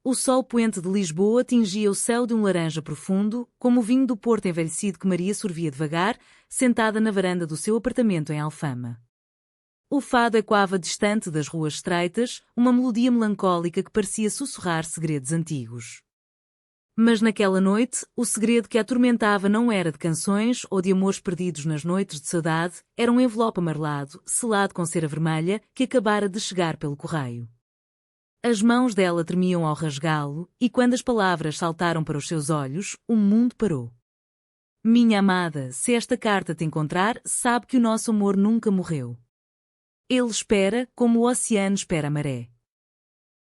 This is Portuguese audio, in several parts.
O sol poente de Lisboa tingia o céu de um laranja profundo, como o vinho do Porto envelhecido que Maria sorvia devagar, sentada na varanda do seu apartamento em Alfama. O fado ecoava distante das ruas estreitas, uma melodia melancólica que parecia sussurrar segredos antigos. Mas naquela noite, o segredo que a atormentava não era de canções ou de amores perdidos nas noites de saudade, era um envelope amarelado, selado com cera vermelha, que acabara de chegar pelo correio. As mãos dela tremiam ao rasgá-lo, e quando as palavras saltaram para os seus olhos, o mundo parou. Minha amada, se esta carta te encontrar, sabe que o nosso amor nunca morreu. Ele espera, como o oceano espera a maré.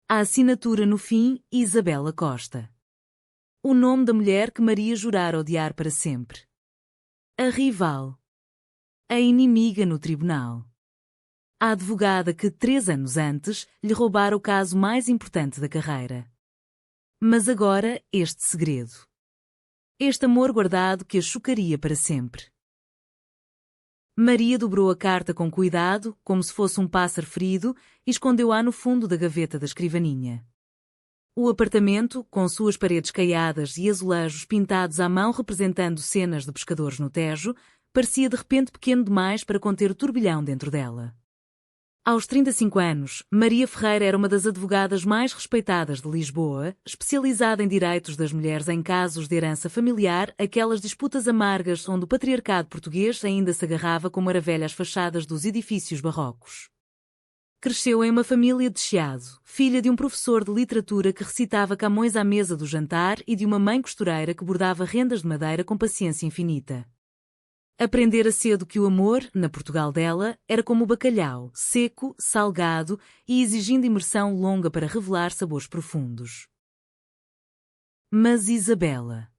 A assinatura no fim, Isabela Costa. O nome da mulher que Maria jurara odiar para sempre. A rival. A inimiga no tribunal. A advogada que, 3 anos antes, lhe roubara o caso mais importante da carreira. Mas agora, este segredo. Este amor guardado que a chocaria para sempre. Maria dobrou a carta com cuidado, como se fosse um pássaro ferido, e escondeu-a no fundo da gaveta da escrivaninha. O apartamento, com suas paredes caiadas e azulejos pintados à mão representando cenas de pescadores no Tejo, parecia de repente pequeno demais para conter o turbilhão dentro dela. Aos 35 anos, Maria Ferreira era uma das advogadas mais respeitadas de Lisboa, especializada em direitos das mulheres em casos de herança familiar, aquelas disputas amargas onde o patriarcado português ainda se agarrava como aravelha às fachadas dos edifícios barrocos. Cresceu em uma família de Chiado, filha de um professor de literatura que recitava Camões à mesa do jantar e de uma mãe costureira que bordava rendas de madeira com paciência infinita. Aprendera cedo que o amor, na Portugal dela, era como o bacalhau, seco, salgado e exigindo imersão longa para revelar sabores profundos. Mas Isabela.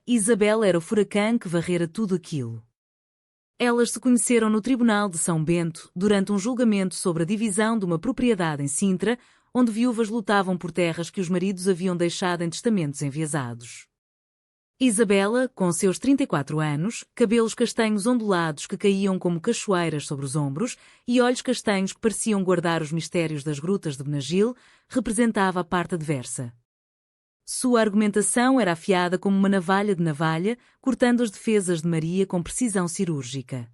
Isabela era o furacão que varrera tudo aquilo. Elas se conheceram no Tribunal de São Bento, durante um julgamento sobre a divisão de uma propriedade em Sintra, onde viúvas lutavam por terras que os maridos haviam deixado em testamentos enviesados. Isabela, com seus 34 anos, cabelos castanhos ondulados que caíam como cachoeiras sobre os ombros e olhos castanhos que pareciam guardar os mistérios das grutas de Benagil, representava a parte adversa. Sua argumentação era afiada como uma navalha de navalha, cortando as defesas de Maria com precisão cirúrgica.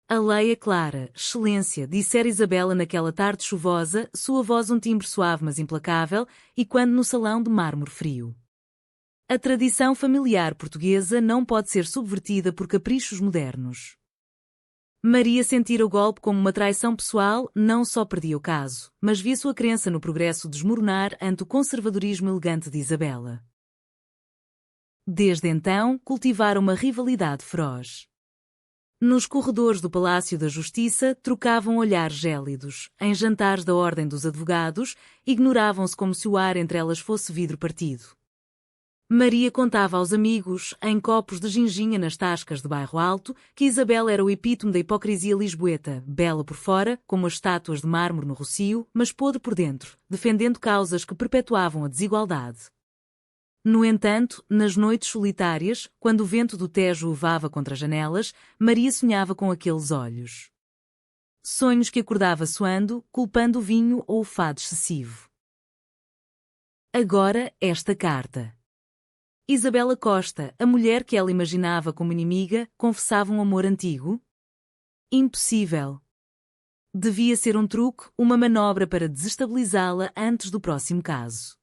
A lei é clara, excelência, dissera Isabela naquela tarde chuvosa, sua voz um timbre suave mas implacável, e quando no salão de mármore frio. A tradição familiar portuguesa não pode ser subvertida por caprichos modernos. Maria sentira o golpe como uma traição pessoal, não só perdia o caso, mas via sua crença no progresso desmoronar ante o conservadorismo elegante de Isabela. Desde então, cultivara uma rivalidade feroz. Nos corredores do Palácio da Justiça, trocavam olhares gélidos, em jantares da Ordem dos Advogados, ignoravam-se como se o ar entre elas fosse vidro partido. Maria contava aos amigos, em copos de ginginha nas tascas de Bairro Alto, que Isabela era o epítome da hipocrisia lisboeta, bela por fora, como as estátuas de mármore no Rocio, mas podre por dentro, defendendo causas que perpetuavam a desigualdade. No entanto, nas noites solitárias, quando o vento do Tejo uvava contra as janelas, Maria sonhava com aqueles olhos. Sonhos que acordava suando, culpando o vinho ou o fado excessivo. Agora, esta carta. Isabela Costa, a mulher que ela imaginava como inimiga, confessava um amor antigo? Impossível. Devia ser um truque, uma manobra para desestabilizá-la antes do próximo caso.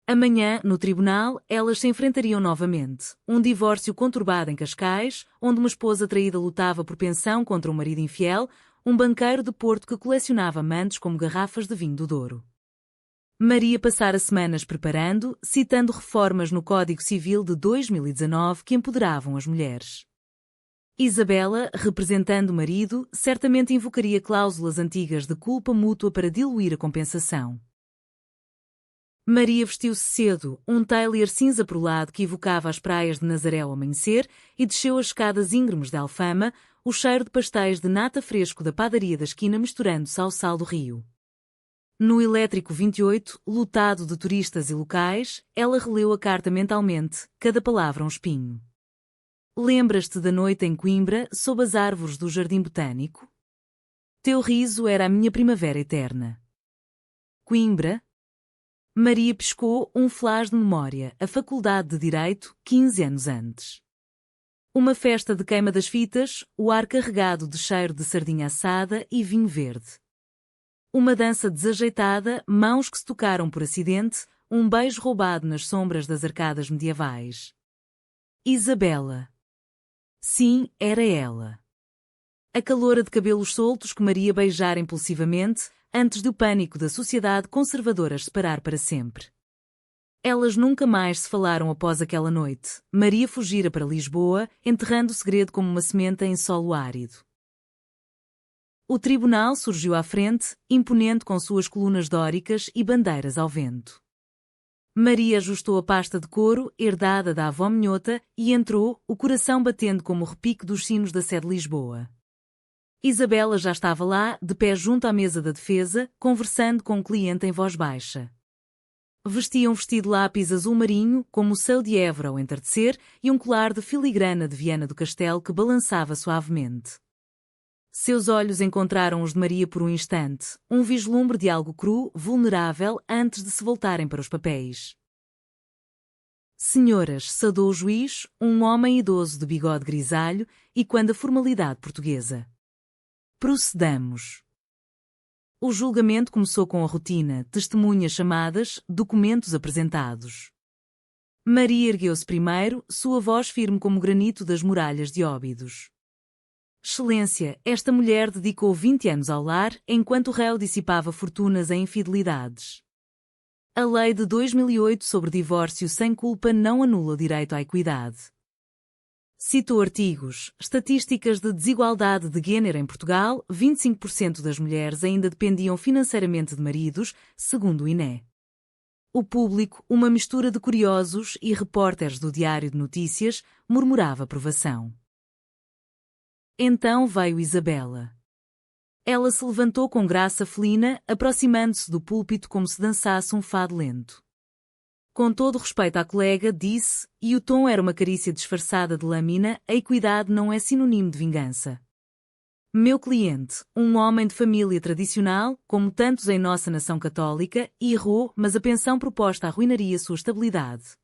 Amanhã, no tribunal, elas se enfrentariam novamente. Um divórcio conturbado em Cascais, onde uma esposa traída lutava por pensão contra um marido infiel, um banqueiro de Porto que colecionava amantes como garrafas de vinho do Douro. Maria passara semanas preparando, citando reformas no Código Civil de 2019 que empoderavam as mulheres. Isabela, representando o marido, certamente invocaria cláusulas antigas de culpa mútua para diluir a compensação. Maria vestiu-se cedo, um tailor cinza perolado que evocava as praias de Nazaré ao amanhecer, e desceu as escadas íngremes de Alfama, o cheiro de pastéis de nata fresco da padaria da esquina misturando-se ao sal do rio. No elétrico 28, lotado de turistas e locais, ela releu a carta mentalmente, cada palavra um espinho. Lembras-te da noite em Coimbra, sob as árvores do Jardim Botânico? Teu riso era a minha primavera eterna. Coimbra? Maria piscou um flash de memória, a Faculdade de Direito, 15 anos antes. Uma festa de queima das fitas, o ar carregado de cheiro de sardinha assada e vinho verde. Uma dança desajeitada, mãos que se tocaram por acidente, um beijo roubado nas sombras das arcadas medievais. Isabela. Sim, era ela. A caloura de cabelos soltos que Maria beijara impulsivamente, antes do pânico da sociedade conservadora as separar para sempre. Elas nunca mais se falaram após aquela noite. Maria fugira para Lisboa, enterrando o segredo como uma semente em solo árido. O tribunal surgiu à frente, imponente com suas colunas dóricas e bandeiras ao vento. Maria ajustou a pasta de couro, herdada da avó minhota, e entrou, o coração batendo como o repique dos sinos da sede de Lisboa. Isabela já estava lá, de pé junto à mesa da defesa, conversando com um cliente em voz baixa. Vestia um vestido lápis azul marinho, como o céu de Évora ao entardecer, e um colar de filigrana de Viana do Castelo que balançava suavemente. Seus olhos encontraram os de Maria por um instante, um vislumbre de algo cru, vulnerável, antes de se voltarem para os papéis. Senhoras, saudou o juiz, um homem idoso de bigode grisalho, e quando a formalidade portuguesa. Procedamos. O julgamento começou com a rotina, testemunhas chamadas, documentos apresentados. Maria ergueu-se primeiro, sua voz firme como o granito das muralhas de Óbidos. Excelência, esta mulher dedicou 20 anos ao lar, enquanto o réu dissipava fortunas em infidelidades. A lei de 2008 sobre divórcio sem culpa não anula o direito à equidade. Citou artigos, estatísticas de desigualdade de género em Portugal, 25% das mulheres ainda dependiam financeiramente de maridos, segundo o INE. O público, uma mistura de curiosos e repórteres do Diário de Notícias, murmurava aprovação. Então veio Isabela. Ela se levantou com graça felina, aproximando-se do púlpito como se dançasse um fado lento. Com todo respeito à colega, disse, e o tom era uma carícia disfarçada de lâmina, a equidade não é sinônimo de vingança. Meu cliente, um homem de família tradicional, como tantos em nossa nação católica, errou, mas a pensão proposta arruinaria sua estabilidade.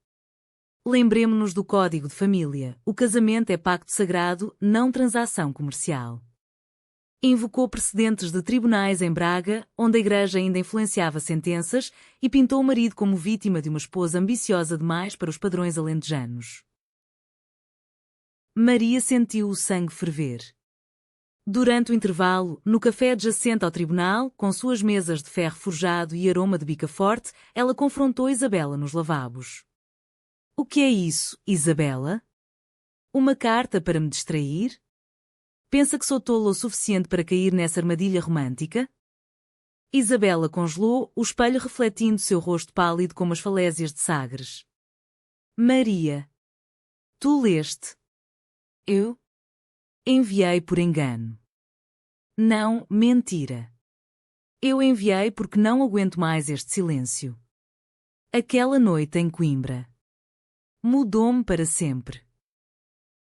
Lembremo-nos do Código de Família. O casamento é pacto sagrado, não transação comercial. Invocou precedentes de tribunais em Braga, onde a Igreja ainda influenciava sentenças, e pintou o marido como vítima de uma esposa ambiciosa demais para os padrões alentejanos. Maria sentiu o sangue ferver. Durante o intervalo, no café adjacente ao tribunal, com suas mesas de ferro forjado e aroma de bica forte, ela confrontou Isabela nos lavabos. O que é isso, Isabela? Uma carta para me distrair? Pensa que sou tola o suficiente para cair nessa armadilha romântica? Isabela congelou, o espelho refletindo seu rosto pálido como as falésias de Sagres. Maria. Tu leste. Eu? Enviei por engano. Não, mentira. Eu enviei porque não aguento mais este silêncio. Aquela noite em Coimbra. Mudou-me para sempre.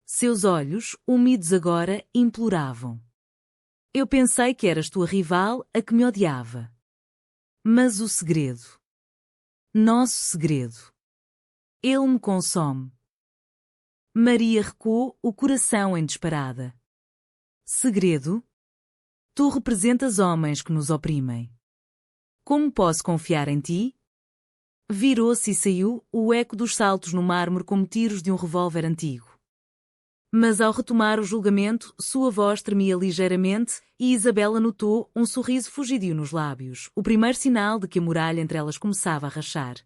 Seus olhos, úmidos agora, imploravam. Eu pensei que eras tua rival, a que me odiava. Mas o segredo. Nosso segredo. Ele me consome. Maria recuou, o coração em disparada. Segredo? Tu representas homens que nos oprimem. Como posso confiar em ti? Virou-se e saiu, o eco dos saltos no mármore como tiros de um revólver antigo. Mas ao retomar o julgamento, sua voz tremia ligeiramente e Isabela notou um sorriso fugidio nos lábios, o primeiro sinal de que a muralha entre elas começava a rachar.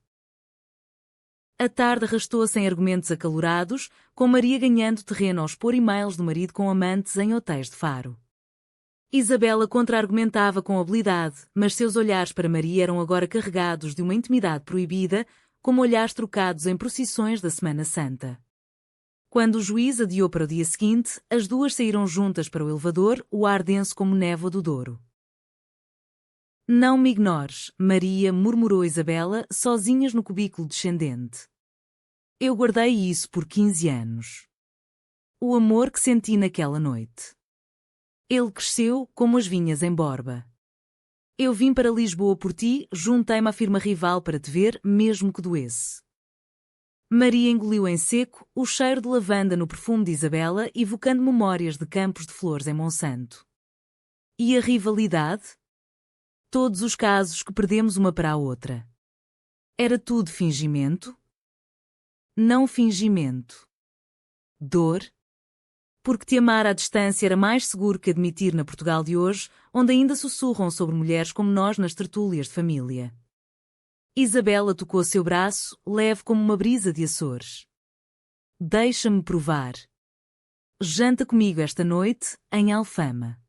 A tarde arrastou-se em argumentos acalorados, com Maria ganhando terreno ao expor e-mails do marido com amantes em hotéis de Faro. Isabela contra-argumentava com habilidade, mas seus olhares para Maria eram agora carregados de uma intimidade proibida, como olhares trocados em procissões da Semana Santa. Quando o juiz adiou para o dia seguinte, as duas saíram juntas para o elevador, o ar denso como névoa do Douro. Não me ignores, Maria, murmurou Isabela, sozinhas no cubículo descendente. Eu guardei isso por 15 anos. O amor que senti naquela noite. Ele cresceu como as vinhas em Borba. Eu vim para Lisboa por ti, juntei-me à firma rival para te ver, mesmo que doesse. Maria engoliu em seco o cheiro de lavanda no perfume de Isabela, evocando memórias de campos de flores em Monsanto. E a rivalidade? Todos os casos que perdemos uma para a outra. Era tudo fingimento? Não fingimento. Dor? Porque te amar à distância era mais seguro que admitir na Portugal de hoje, onde ainda sussurram sobre mulheres como nós nas tertúlias de família. Isabela tocou seu braço, leve como uma brisa de Açores. Deixa-me provar. Janta comigo esta noite, em Alfama.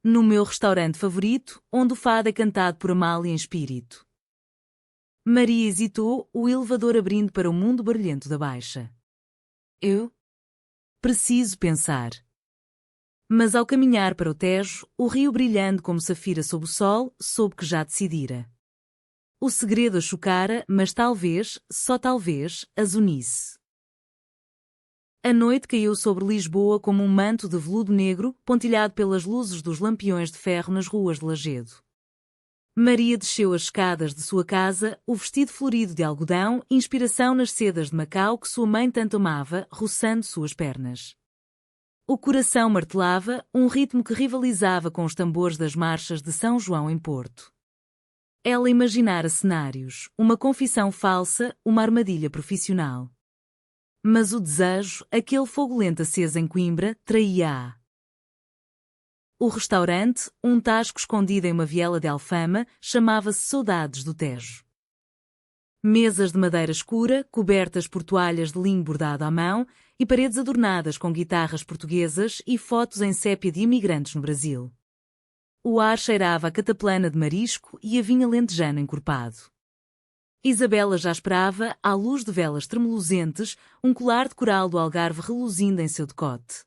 No meu restaurante favorito, onde o fado é cantado por Amália em espírito. Maria hesitou, o elevador abrindo para o mundo barulhento da Baixa. Eu? Preciso pensar. Mas ao caminhar para o Tejo, o rio brilhando como safira sob o sol, soube que já decidira. O segredo a chocara, mas talvez, só talvez, as unisse. A noite caiu sobre Lisboa como um manto de veludo negro, pontilhado pelas luzes dos lampiões de ferro nas ruas de Lajedo. Maria desceu as escadas de sua casa, o vestido florido de algodão, inspiração nas sedas de Macau que sua mãe tanto amava, roçando suas pernas. O coração martelava, um ritmo que rivalizava com os tambores das marchas de São João em Porto. Ela imaginara cenários, uma confissão falsa, uma armadilha profissional. Mas o desejo, aquele fogo lento aceso em Coimbra, traía-a. O restaurante, um tasco escondido em uma viela de Alfama, chamava-se Saudades do Tejo. Mesas de madeira escura, cobertas por toalhas de linho bordado à mão, e paredes adornadas com guitarras portuguesas e fotos em sépia de imigrantes no Brasil. O ar cheirava a cataplana de marisco e a vinho alentejano encorpado. Isabela já esperava, à luz de velas tremulosentes, um colar de coral do Algarve reluzindo em seu decote.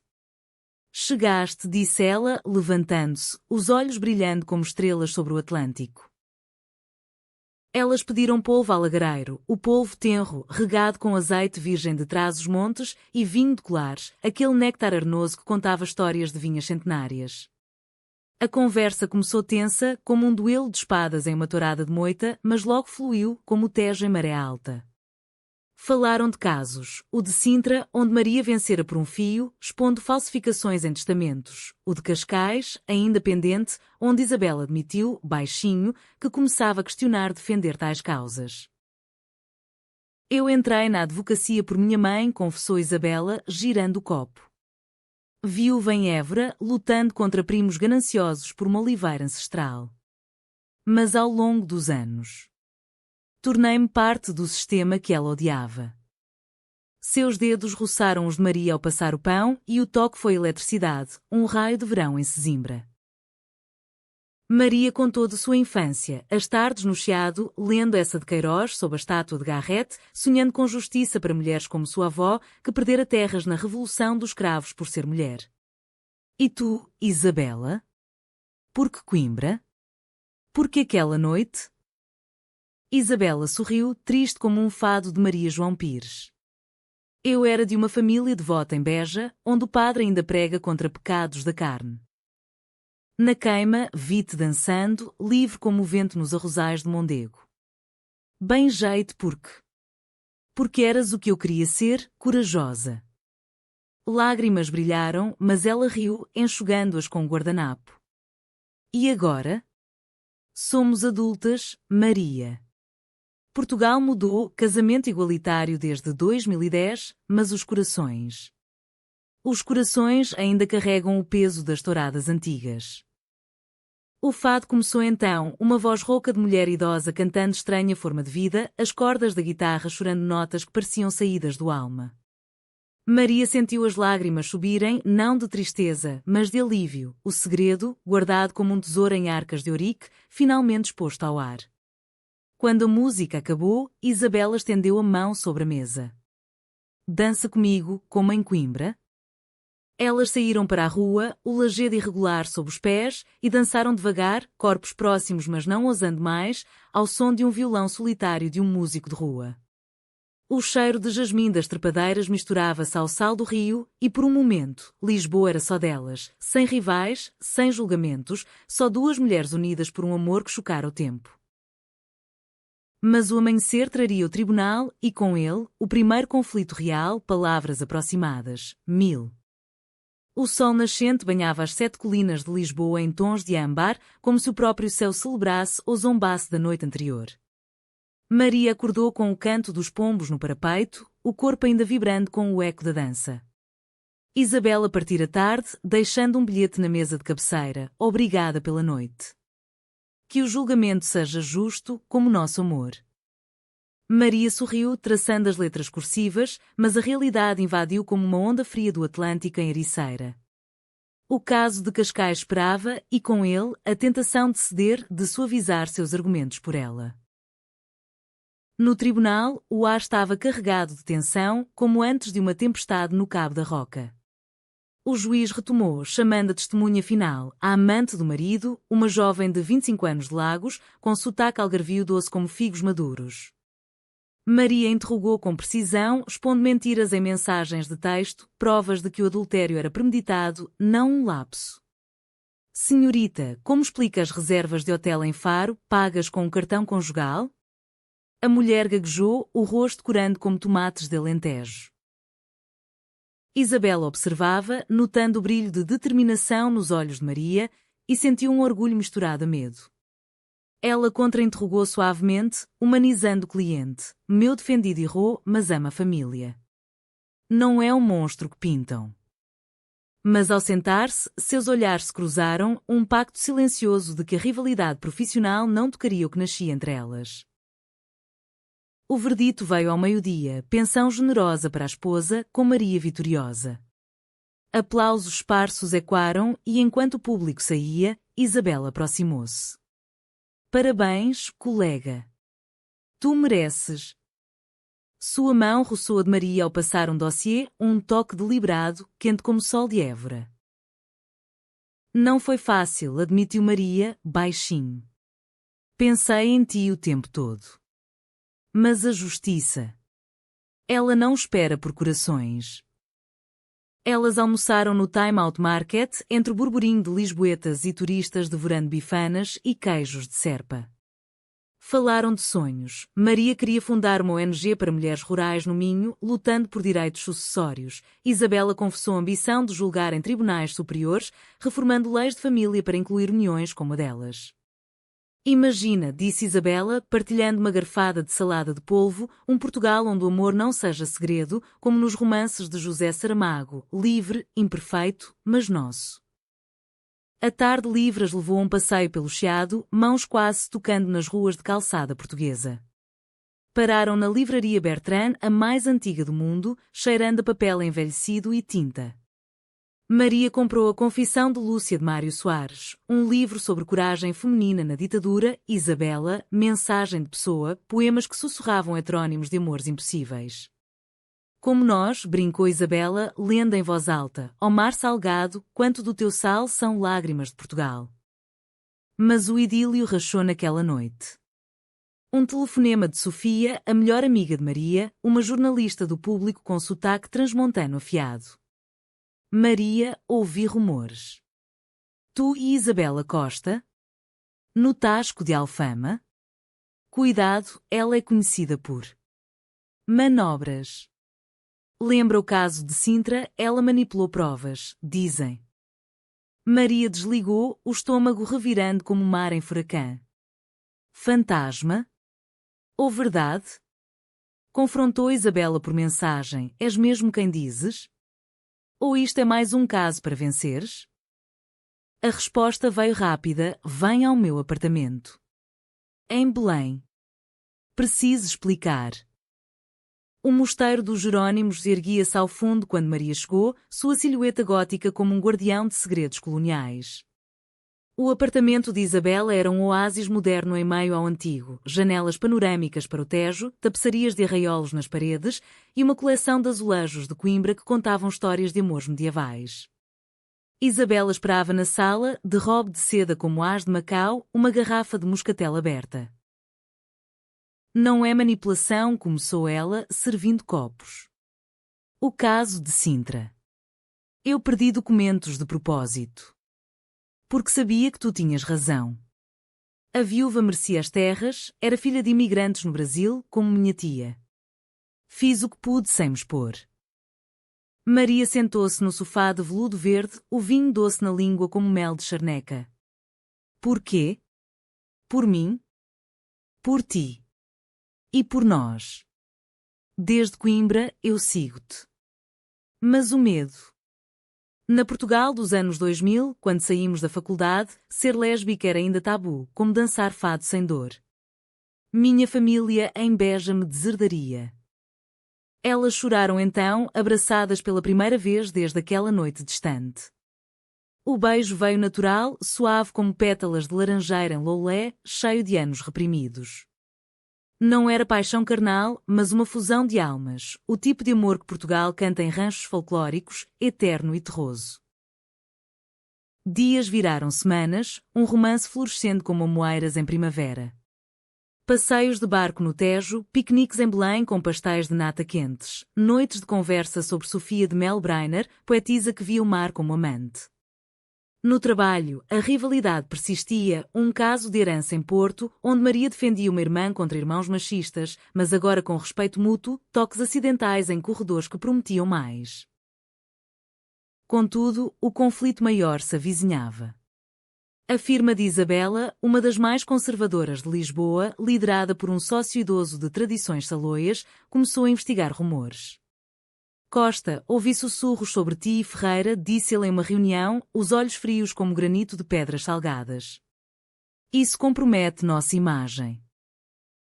Chegaste, disse ela, levantando-se, os olhos brilhando como estrelas sobre o Atlântico. Elas pediram polvo alagareiro, o polvo tenro, regado com azeite virgem de trás-os-montes e vinho de colares, aquele néctar arnoso que contava histórias de vinhas centenárias. A conversa começou tensa, como um duelo de espadas em uma tourada de moita, mas logo fluiu, como o Tejo em maré alta. Falaram de casos, o de Sintra, onde Maria vencera por um fio, expondo falsificações em testamentos, o de Cascais, ainda pendente, onde Isabela admitiu, baixinho, que começava a questionar defender tais causas. Eu entrei na advocacia por minha mãe, confessou Isabela, girando o copo. Viúva em Évora, lutando contra primos gananciosos por uma oliveira ancestral. Mas ao longo dos anos, tornei-me parte do sistema que ela odiava. Seus dedos roçaram os de Maria ao passar o pão e o toque foi eletricidade, um raio de verão em Sesimbra. Maria contou de sua infância, as tardes no Chiado, lendo essa de Queiroz sob a estátua de Garrett, sonhando com justiça para mulheres como sua avó, que perdera terras na Revolução dos Cravos por ser mulher. E tu, Isabela? Por que Coimbra? Por que aquela noite? Isabela sorriu, triste como um fado de Maria João Pires. Eu era de uma família devota em Beja, onde o padre ainda prega contra pecados da carne. Na queima, vi-te dançando, livre como o vento nos arrozais de Mondego. Bem jeito porque eras o que eu queria ser, corajosa. Lágrimas brilharam, mas ela riu, enxugando-as com o guardanapo. E agora? Somos adultas, Maria. Portugal mudou, casamento igualitário desde 2010, mas os corações. Os corações ainda carregam o peso das touradas antigas. O fado começou então, uma voz rouca de mulher idosa cantando estranha forma de vida, as cordas da guitarra chorando notas que pareciam saídas do alma. Maria sentiu as lágrimas subirem, não de tristeza, mas de alívio, o segredo, guardado como um tesouro em arcas de ourique, finalmente exposto ao ar. Quando a música acabou, Isabela estendeu a mão sobre a mesa. Dança comigo, como em Coimbra? Elas saíram para a rua, o lajedo irregular sob os pés, e dançaram devagar, corpos próximos mas não ousando mais, ao som de um violão solitário de um músico de rua. O cheiro de jasmim das trepadeiras misturava-se ao sal do rio, e por um momento, Lisboa era só delas, sem rivais, sem julgamentos, só duas mulheres unidas por um amor que chocara o tempo. Mas o amanhecer traria o tribunal, e com ele, o primeiro conflito real, palavras aproximadas, 1000. O sol nascente banhava as 7 colinas de Lisboa em tons de âmbar, como se o próprio céu celebrasse ou zombasse da noite anterior. Maria acordou com o canto dos pombos no parapeito, o corpo ainda vibrando com o eco da dança. Isabela partira tarde, deixando um bilhete na mesa de cabeceira, obrigada pela noite. Que o julgamento seja justo, como nosso amor. Maria sorriu, traçando as letras cursivas, mas a realidade invadiu como uma onda fria do Atlântico em Ericeira. O caso de Cascais esperava, e com ele, a tentação de ceder, de suavizar seus argumentos por ela. No tribunal, o ar estava carregado de tensão, como antes de uma tempestade no Cabo da Roca. O juiz retomou, chamando a testemunha final, a amante do marido, uma jovem de 25 anos de Lagos, com sotaque algarvio doce como figos maduros. Maria interrogou com precisão, expondo mentiras em mensagens de texto, provas de que o adultério era premeditado, não um lapso. Senhorita, como explica as reservas de hotel em Faro, pagas com um cartão conjugal? A mulher gaguejou, o rosto corando como tomates de Alentejo. Isabela observava, notando o brilho de determinação nos olhos de Maria, e sentiu um orgulho misturado a medo. Ela contra-interrogou suavemente, humanizando o cliente. Meu defendido errou, mas ama a família. Não é um monstro que pintam. Mas ao sentar-se, seus olhares se cruzaram, um pacto silencioso de que a rivalidade profissional não tocaria o que nascia entre elas. O verdito veio ao meio-dia, pensão generosa para a esposa, com Maria vitoriosa. Aplausos esparsos ecoaram e, enquanto o público saía, Isabela aproximou-se. Parabéns, colega. Tu mereces. Sua mão roçou a de Maria ao passar um dossiê, um toque deliberado, quente como sol de Évora. Não foi fácil, admitiu Maria, baixinho. Pensei em ti o tempo todo. Mas a justiça. Ela não espera por corações. Elas almoçaram no Time Out Market, entre o burburinho de lisboetas e turistas devorando bifanas e queijos de serpa. Falaram de sonhos. Maria queria fundar uma ONG para mulheres rurais no Minho, lutando por direitos sucessórios. Isabela confessou a ambição de julgar em tribunais superiores, reformando leis de família para incluir uniões como a delas. Imagina, disse Isabela, partilhando uma garfada de salada de polvo, um Portugal onde o amor não seja segredo, como nos romances de José Saramago, livre, imperfeito, mas nosso. A tarde livre as levou a um passeio pelo Chiado, mãos quase tocando nas ruas de calçada portuguesa. Pararam na livraria Bertrand, a mais antiga do mundo, cheirando a papel envelhecido e tinta. Maria comprou A Confissão de Lúcia de Mário Soares, um livro sobre coragem feminina na ditadura, Isabela, Mensagem de Pessoa, poemas que sussurravam heterónimos de amores impossíveis. Como nós, brincou Isabela, lendo em voz alta, ó mar salgado, quanto do teu sal são lágrimas de Portugal. Mas o idílio rachou naquela noite. Um telefonema de Sofia, a melhor amiga de Maria, uma jornalista do Público com sotaque transmontano afiado. Maria, ouvi rumores. Tu e Isabela Costa? No Tasco de Alfama? Cuidado, ela é conhecida por manobras. Lembra o caso de Sintra, ela manipulou provas, dizem. Maria desligou, o estômago revirando como mar em furacão. Fantasma? Ou verdade? Confrontou Isabela por mensagem, és mesmo quem dizes? Ou isto é mais um caso para venceres? A resposta veio rápida, vem ao meu apartamento. Em Belém. Preciso explicar. O mosteiro dos Jerónimos erguia-se ao fundo quando Maria chegou, sua silhueta gótica como um guardião de segredos coloniais. O apartamento de Isabela era um oásis moderno em meio ao antigo, janelas panorâmicas para o Tejo, tapeçarias de arraiolos nas paredes e uma coleção de azulejos de Coimbra que contavam histórias de amores medievais. Isabela esperava na sala, de robe de seda como as de Macau, uma garrafa de moscatel aberta. Não é manipulação, começou ela, servindo copos. O caso de Sintra. Eu perdi documentos de propósito. Porque sabia que tu tinhas razão. A viúva merecia as terras, era filha de imigrantes no Brasil, como minha tia. Fiz o que pude sem me expor. Maria sentou-se no sofá de veludo verde, o vinho doce na língua como mel de charneca. Por quê? Por mim? Por ti. E por nós. Desde Coimbra eu sigo-te. Mas o medo. Na Portugal dos anos 2000, quando saímos da faculdade, ser lésbica era ainda tabu, como dançar fado sem dor. Minha família em Beja me deserdaria. Elas choraram então, abraçadas pela primeira vez desde aquela noite distante. O beijo veio natural, suave como pétalas de laranjeira em loulé, cheio de anos reprimidos. Não era paixão carnal, mas uma fusão de almas, o tipo de amor que Portugal canta em ranchos folclóricos, eterno e terroso. Dias viraram semanas, um romance florescendo como moeiras em primavera. Passeios de barco no Tejo, piqueniques em Belém com pastéis de nata quentes, noites de conversa sobre Sofia de Melbreiner, poetisa que via o mar como amante. No trabalho, a rivalidade persistia, um caso de herança em Porto, onde Maria defendia uma irmã contra irmãos machistas, mas agora com respeito mútuo, toques acidentais em corredores que prometiam mais. Contudo, o conflito maior se avizinhava. A firma de Isabela, uma das mais conservadoras de Lisboa, liderada por um sócio idoso de tradições salóias, começou a investigar rumores. Costa, ouvi sussurros sobre ti e Ferreira, disse ele em uma reunião, os olhos frios como granito de pedras salgadas. Isso compromete nossa imagem.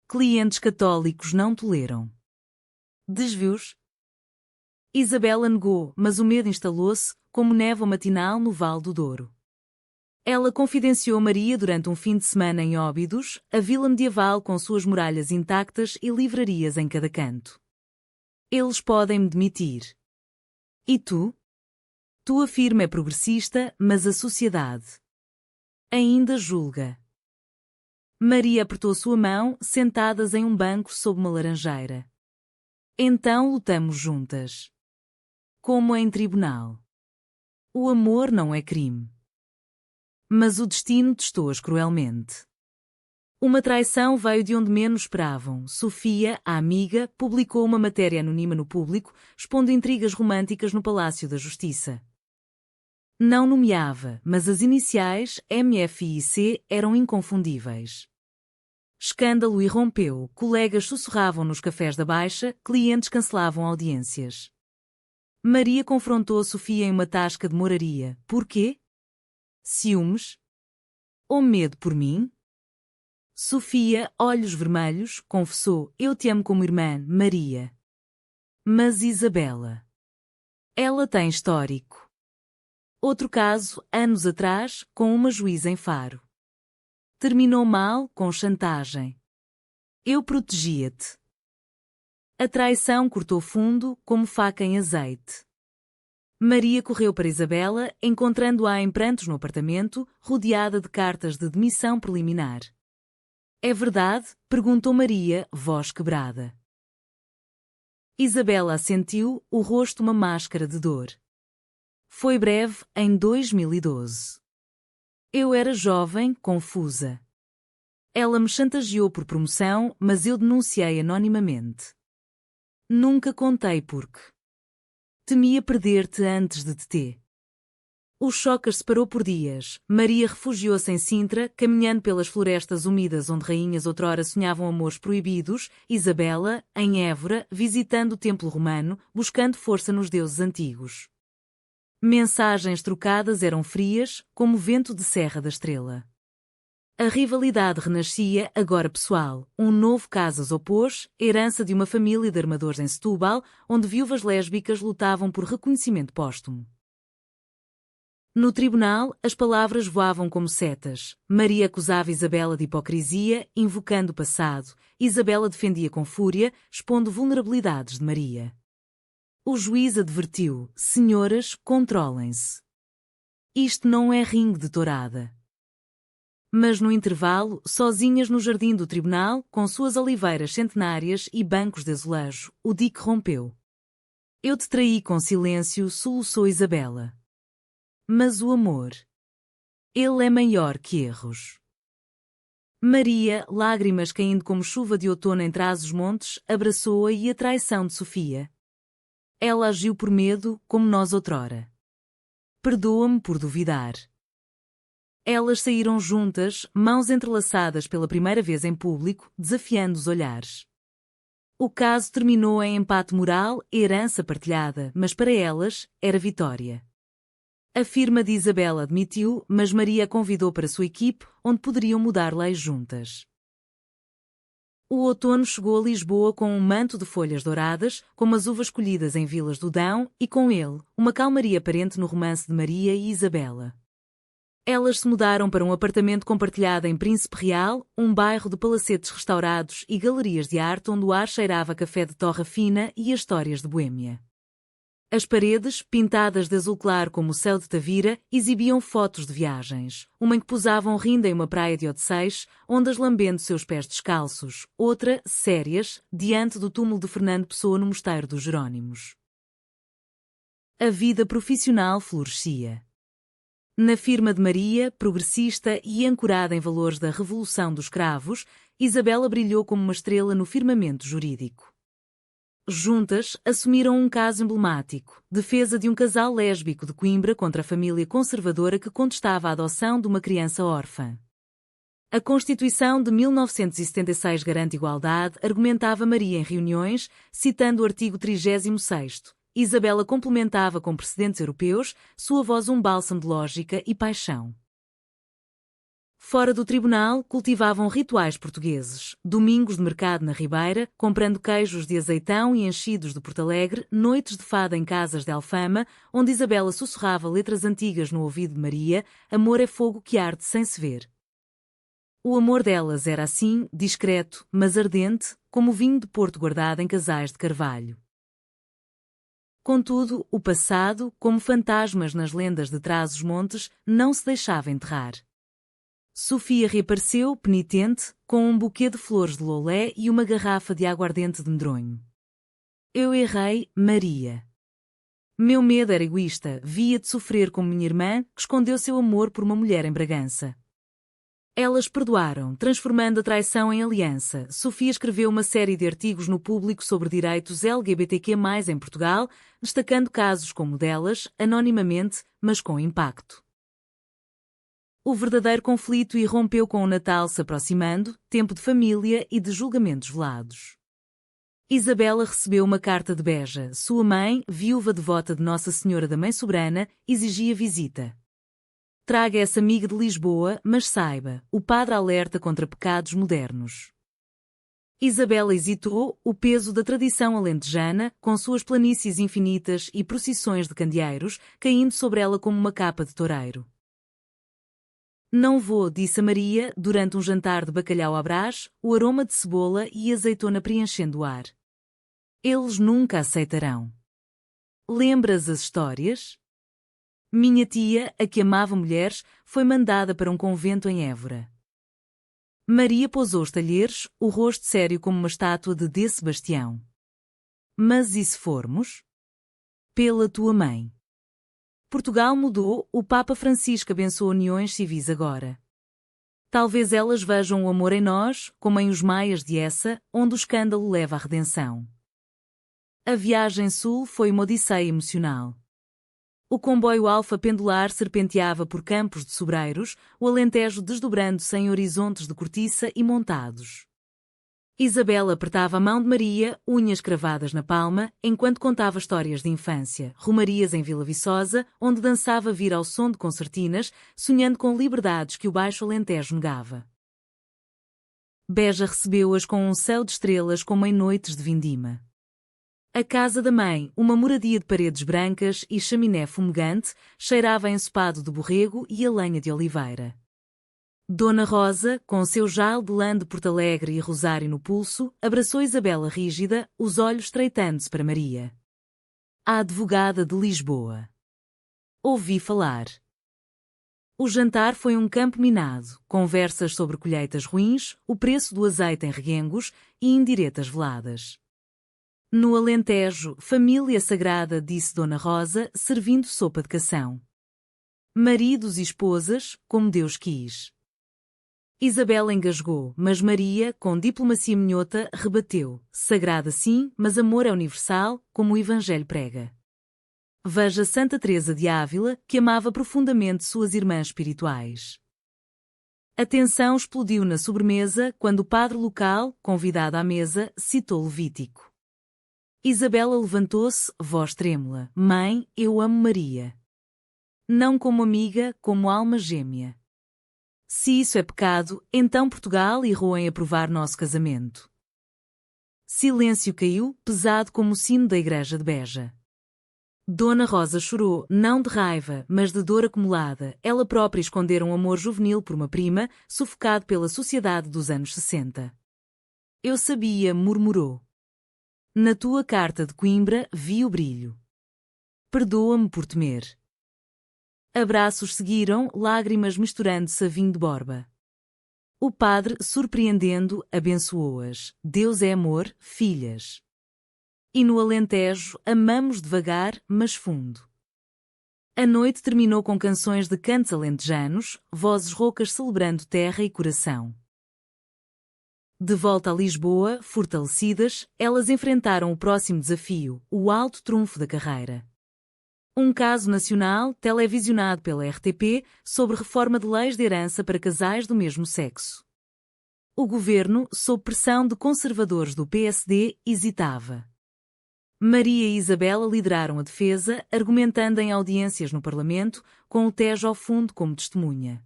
Clientes católicos não toleram. Desvios? Isabela negou, mas o medo instalou-se, como névoa matinal no Vale do Douro. Ela confidenciou Maria durante um fim de semana em Óbidos, a vila medieval com suas muralhas intactas e livrarias em cada canto. Eles podem me demitir. E tu? Tua firma é progressista, mas a sociedade ainda julga. Maria apertou sua mão, sentadas em um banco sob uma laranjeira. Então lutamos juntas. Como em tribunal. O amor não é crime. Mas o destino testou-as cruelmente. Uma traição veio de onde menos esperavam. Sofia, a amiga, publicou uma matéria anônima no Público, expondo intrigas românticas no Palácio da Justiça. Não nomeava, mas as iniciais, MF e IC, eram inconfundíveis. Escândalo irrompeu, colegas sussurravam nos cafés da Baixa, clientes cancelavam audiências. Maria confrontou Sofia em uma tasca de moraria. Por quê? Ciúmes? Ou medo por mim? Sofia, olhos vermelhos, confessou, eu te amo como irmã, Maria. Mas Isabela. Ela tem histórico. Outro caso, anos atrás, com uma juíza em Faro. Terminou mal, com chantagem. Eu protegia-te. A traição cortou fundo, como faca em azeite. Maria correu para Isabela, encontrando-a em prantos no apartamento, rodeada de cartas de demissão preliminar. É verdade? Perguntou Maria, voz quebrada. Isabela assentiu, o rosto uma máscara de dor. Foi breve, em 2012. Eu era jovem, confusa. Ela me chantageou por promoção, mas eu denunciei anonimamente. Nunca contei porque. Temia perder-te antes de te ter. O choque as separou por dias. Maria refugiou-se em Sintra, caminhando pelas florestas úmidas onde rainhas outrora sonhavam amores proibidos, Isabela, em Évora, visitando o templo romano, buscando força nos deuses antigos. Mensagens trocadas eram frias, como o vento de Serra da Estrela. A rivalidade renascia, agora pessoal. Um novo caso as opôs, herança de uma família de armadores em Setúbal, onde viúvas lésbicas lutavam por reconhecimento póstumo. No tribunal, as palavras voavam como setas. Maria acusava Isabela de hipocrisia, invocando o passado. Isabela defendia com fúria, expondo vulnerabilidades de Maria. O juiz advertiu: senhoras, controlem-se. Isto não é ringue de tourada. Mas no intervalo, sozinhas no jardim do tribunal, com suas oliveiras centenárias e bancos de azulejo, o dique rompeu. Eu te traí com silêncio, soluçou Isabela. Mas o amor, ele é maior que erros. Maria, lágrimas caindo como chuva de outono em trás-os-montes, abraçou-a e a traição de Sofia. Ela agiu por medo, como nós outrora. Perdoa-me por duvidar. Elas saíram juntas, mãos entrelaçadas pela primeira vez em público, desafiando os olhares. O caso terminou em empate moral e herança partilhada, mas para elas, era vitória. A firma de Isabela admitiu, mas Maria a convidou para sua equipe, onde poderiam mudar leis juntas. O outono chegou a Lisboa com um manto de folhas douradas, como as uvas colhidas em vilas do Dão, e com ele, uma calmaria aparente no romance de Maria e Isabela. Elas se mudaram para um apartamento compartilhado em Príncipe Real, um bairro de palacetes restaurados e galerias de arte onde o ar cheirava a café de torra fina e a histórias de Boêmia. As paredes, pintadas de azul claro como o céu de Tavira, exibiam fotos de viagens. Uma em que posavam rindo em uma praia de Odeceies, ondas lambendo seus pés descalços. Outra, sérias, diante do túmulo de Fernando Pessoa no Mosteiro dos Jerónimos. A vida profissional florescia. Na firma de Maria, progressista e ancorada em valores da Revolução dos Cravos, Isabela brilhou como uma estrela no firmamento jurídico. Juntas, assumiram um caso emblemático, defesa de um casal lésbico de Coimbra contra a família conservadora que contestava a adoção de uma criança órfã. A Constituição de 1976 garante igualdade, argumentava Maria em reuniões, citando o artigo 36º. Isabela complementava com precedentes europeus, sua voz um bálsamo de lógica e paixão. Fora do tribunal, cultivavam rituais portugueses, domingos de mercado na Ribeira, comprando queijos de azeitão e enchidos de Porto Alegre, noites de fada em casas de Alfama, onde Isabela sussurrava letras antigas no ouvido de Maria, amor é fogo que arde sem se ver. O amor delas era assim, discreto, mas ardente, como o vinho de Porto guardado em casais de carvalho. Contudo, o passado, como fantasmas nas lendas de trás-os-montes, não se deixava enterrar. Sofia reapareceu, penitente, com um buquê de flores de lolé e uma garrafa de aguardente de medronho. Eu errei, Maria. Meu medo era egoísta, via-te sofrer como minha irmã, que escondeu seu amor por uma mulher em Bragança. Elas perdoaram, transformando a traição em aliança. Sofia escreveu uma série de artigos no Público sobre direitos LGBTQ+, em Portugal, destacando casos como o delas, anonimamente, mas com impacto. O verdadeiro conflito irrompeu com o Natal se aproximando, tempo de família e de julgamentos velados. Isabela recebeu uma carta de Beja. Sua mãe, viúva devota de Nossa Senhora da Mãe Soberana, exigia visita. Traga essa amiga de Lisboa, mas saiba, o padre alerta contra pecados modernos. Isabela hesitou, o peso da tradição alentejana, com suas planícies infinitas e procissões de candeeiros, caindo sobre ela como uma capa de toureiro. Não vou, disse a Maria, durante um jantar de bacalhau à brás, o aroma de cebola e azeitona preenchendo o ar. Eles nunca aceitarão. Lembras as histórias? Minha tia, a que amava mulheres, foi mandada para um convento em Évora. Maria pousou os talheres, o rosto sério como uma estátua de D. Sebastião. Mas e se formos? Pela tua mãe. Portugal mudou, o Papa Francisco abençoa uniões civis agora. Talvez elas vejam o amor em nós, como em Os Maias de Essa, onde o escândalo leva à redenção. A viagem sul foi uma odisseia emocional. O comboio alfa pendular serpenteava por campos de sobreiros, o Alentejo desdobrando-se em horizontes de cortiça e montados. Isabela apertava a mão de Maria, unhas cravadas na palma, enquanto contava histórias de infância, romarias em Vila Viçosa, onde dançava vir ao som de concertinas, sonhando com liberdades que o Baixo Alentejo negava. Beja recebeu-as com um céu de estrelas como em noites de vindima. A casa da mãe, uma moradia de paredes brancas e chaminé fumegante, cheirava a ensopado de borrego e a lenha de oliveira. Dona Rosa, com seu jal de lã de Porto Alegre e rosário no pulso, abraçou Isabela rígida, os olhos estreitando-se para Maria. A advogada de Lisboa. Ouvi falar. O jantar foi um campo minado, conversas sobre colheitas ruins, o preço do azeite em Reguengos e indiretas veladas. No Alentejo, família sagrada, disse Dona Rosa, servindo sopa de cação. Maridos e esposas, como Deus quis. Isabela engasgou, mas Maria, com diplomacia minhota, rebateu: sagrada sim, mas amor é universal, como o Evangelho prega. Veja Santa Teresa de Ávila, que amava profundamente suas irmãs espirituais. A tensão explodiu na sobremesa quando o padre local, convidado à mesa, citou Levítico. Isabela levantou-se, voz trêmula: mãe, eu amo Maria. Não como amiga, como alma gêmea. Se isso é pecado, então Portugal errou em aprovar nosso casamento. Silêncio caiu, pesado como o sino da igreja de Beja. Dona Rosa chorou, não de raiva, mas de dor acumulada. Ela própria escondera um amor juvenil por uma prima, sufocado pela sociedade dos anos 60. Eu sabia, murmurou. Na tua carta de Coimbra vi o brilho. Perdoa-me por temer. Abraços seguiram, lágrimas misturando-se a vinho de Borba. O padre, surpreendendo, abençoou-as. Deus é amor, filhas. E no Alentejo, amamos devagar, mas fundo. A noite terminou com canções de cantos alentejanos, vozes roucas celebrando terra e coração. De volta a Lisboa, fortalecidas, elas enfrentaram o próximo desafio, o alto trunfo da carreira. Um caso nacional, televisionado pela RTP, sobre reforma de leis de herança para casais do mesmo sexo. O governo, sob pressão de conservadores do PSD, hesitava. Maria e Isabela lideraram a defesa, argumentando em audiências no Parlamento, com o Tejo ao fundo como testemunha.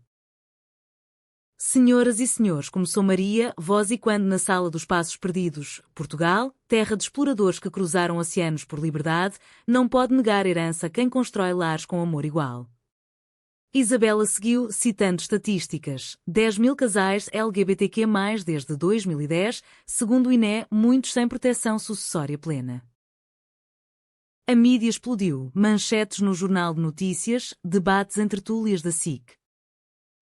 Senhoras e senhores, começou Maria, voz e quando na sala dos Passos Perdidos, Portugal, terra de exploradores que cruzaram oceanos por liberdade, não pode negar herança a quem constrói lares com amor igual. Isabela seguiu, citando estatísticas: 10.000 casais LGBTQ+, desde 2010, segundo o INE, muitos sem proteção sucessória plena. A mídia explodiu, manchetes no Jornal de Notícias, debates entre tertúlias da SIC.